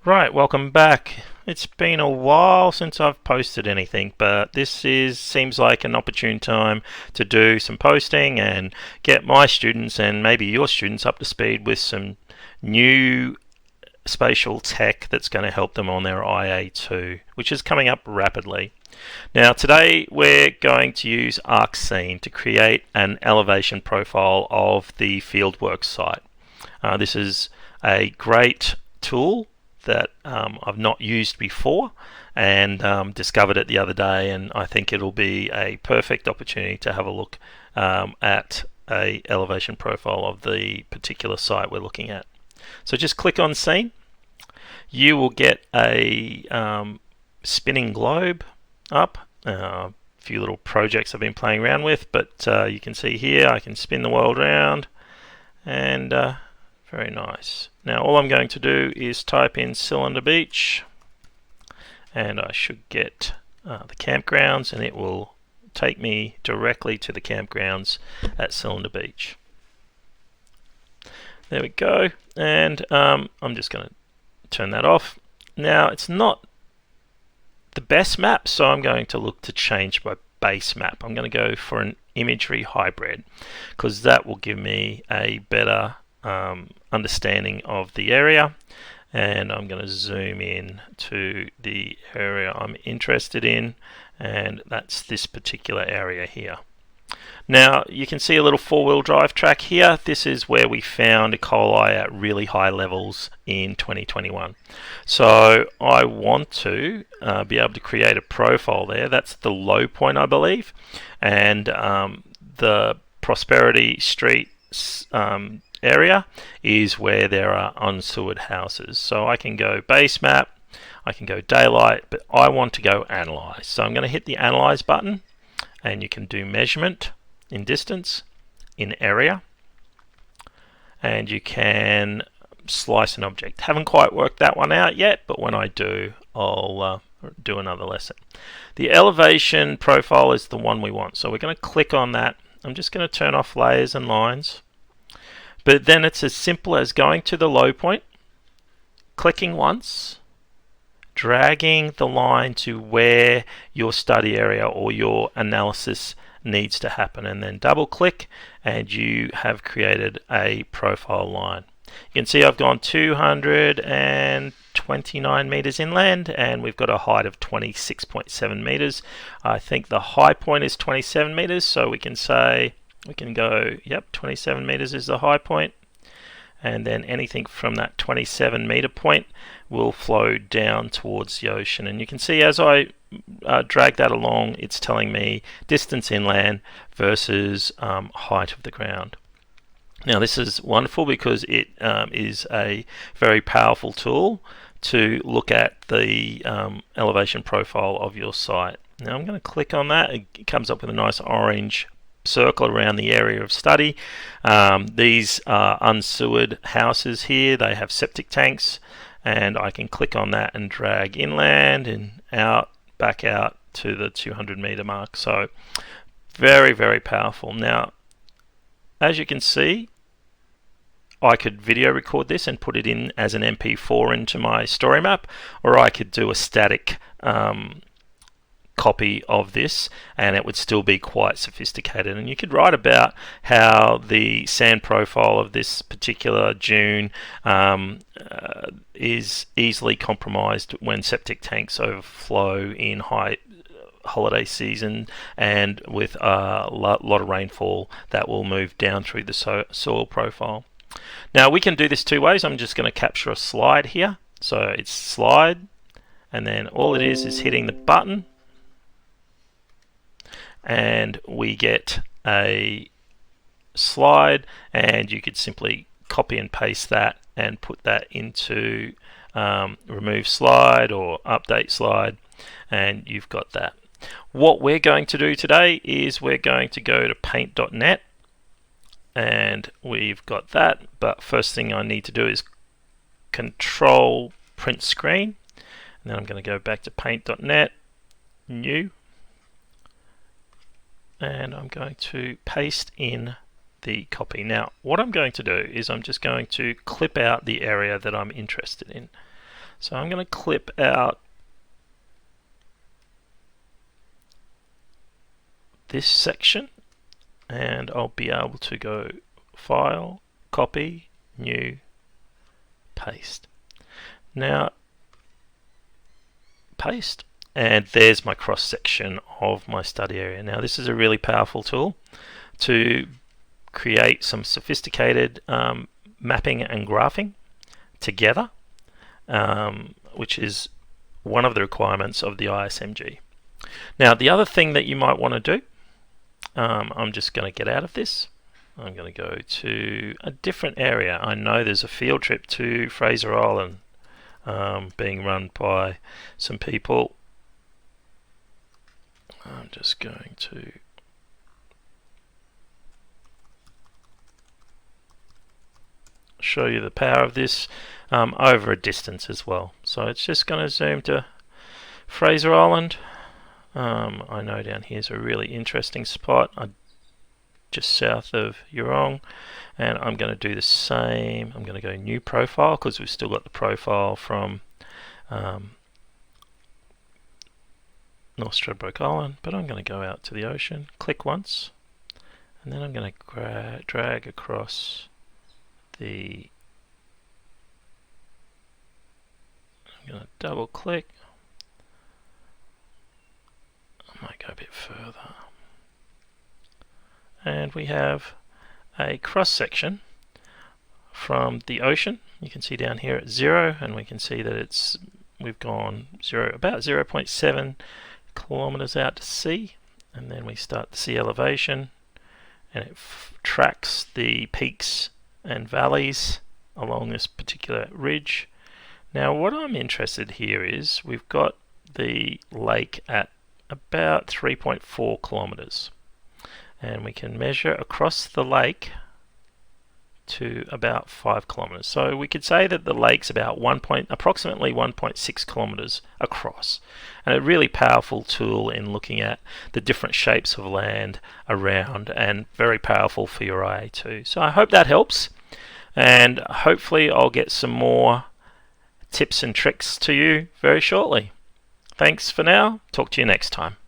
Right, welcome back. It's been a while since I've posted anything, but seems like an opportune time to do some posting and get my students and maybe your students up to speed with some new spatial tech that's going to help them on their IA2, which is coming up rapidly. Now, today we're going to use ArcScene to create an elevation profile of the fieldwork site. This is a great tool that I've not used before and discovered it the other day, and I think it'll be a perfect opportunity to have a look at a elevation profile of the particular site we're looking at. So just click on Scene. You will get a spinning globe up. A few little projects I've been playing around with, but you can see here I can spin the world around, and very nice. Now all I'm going to do is type in Cylinder Beach, and I should get the campgrounds, and it will take me directly to the campgrounds at Cylinder Beach. There we go, and I'm just going to turn that off. Now it's not the best map, so I'm going to look to change my base map. I'm going to go for an imagery hybrid because that will give me a better understanding of the area, and I'm going to zoom in to the area I'm interested in, and that's this particular area here. Now you can see a little four-wheel drive track here. This is where we found E. coli at really high levels in 2021. So I want to be able to create a profile there. That's the low point, I believe, and the Prosperity Street area is where there are unsewered houses. So I can go base map, I can go daylight, but I want to go analyze. So I'm going to hit the analyze button, and you can do measurement in distance, in area, and you can slice an object. Haven't quite worked that one out yet, but when I do, I'll do another lesson. The elevation profile is the one we want, so we're going to click on that. I'm just going to turn off layers and lines, but then it's as simple as going to the low point, clicking once, dragging the line to where your study area or your analysis needs to happen, and then double click, and you have created a profile line. You can see I've gone 229 meters inland, and we've got a height of 26.7 meters. I think the high point is 27 meters, so we can say, we can go, yep, 27 meters is the high point, and then anything from that 27 meter point will flow down towards the ocean. And you can see as I drag that along, it's telling me distance inland versus height of the ground. Now this is wonderful because it is a very powerful tool to look at the elevation profile of your site. Now I'm going to click on that. It comes up with a nice orange circle around the area of study. These are unsewered houses here. They have septic tanks, and I can click on that and drag inland and out, back out to the 200 meter mark. So very, very powerful. Now as you can see, I could video record this and put it in as an MP4 into my story map, or I could do a static copy of this, and it would still be quite sophisticated. And you could write about how the sand profile of this particular dune is easily compromised when septic tanks overflow in high holiday season and with a lot of rainfall that will move down through the soil profile. Now we can do this two ways. I'm just going to capture a slide here. So it's slide, and then all it is hitting the button, and we get a slide, and you could simply copy and paste that and put that into remove slide or update slide, and you've got that. What we're going to do today is we're going to go to paint.net, and we've got that, but first thing I need to do is control print screen, and then I'm going to go back to paint.net, new, and I'm going to paste in the copy. Now what I'm going to do is I'm just going to clip out the area that I'm interested in. So I'm going to clip out this section, and I'll be able to go File, Copy, New, Paste. Now, paste, and there's my cross section of my study area. Now this is a really powerful tool to create some sophisticated mapping and graphing together, which is one of the requirements of the ISMG. Now the other thing that you might want to do, I'm just going to get out of this. I'm going to go to a different area. I know there's a field trip to Fraser Island being run by some people. I'm just going to show you the power of this over a distance as well. So it's just going to zoom to Fraser Island. I know down here is a really interesting spot, just south of Yurong, and I'm going to do the same. I'm going to go new profile because we've still got the profile from North Stradbroke Island, but I'm going to go out to the ocean, click once, and then I'm going to drag across I'm going to double click. I might go a bit further. And we have a cross section from the ocean. You can see down here at 0, and we can see that we've gone about 0.7 kilometers out to sea, and then we start the sea elevation, and it tracks the peaks and valleys along this particular ridge. Now what I'm interested here is we've got the lake at about 3.4 kilometers, and we can measure across the lake to about 5 kilometers. So we could say that the lake's about approximately 1.6 kilometers across, and a really powerful tool in looking at the different shapes of land around, and very powerful for your eye too. So I hope that helps, and hopefully I'll get some more tips and tricks to you very shortly. Thanks for now. Talk to you next time.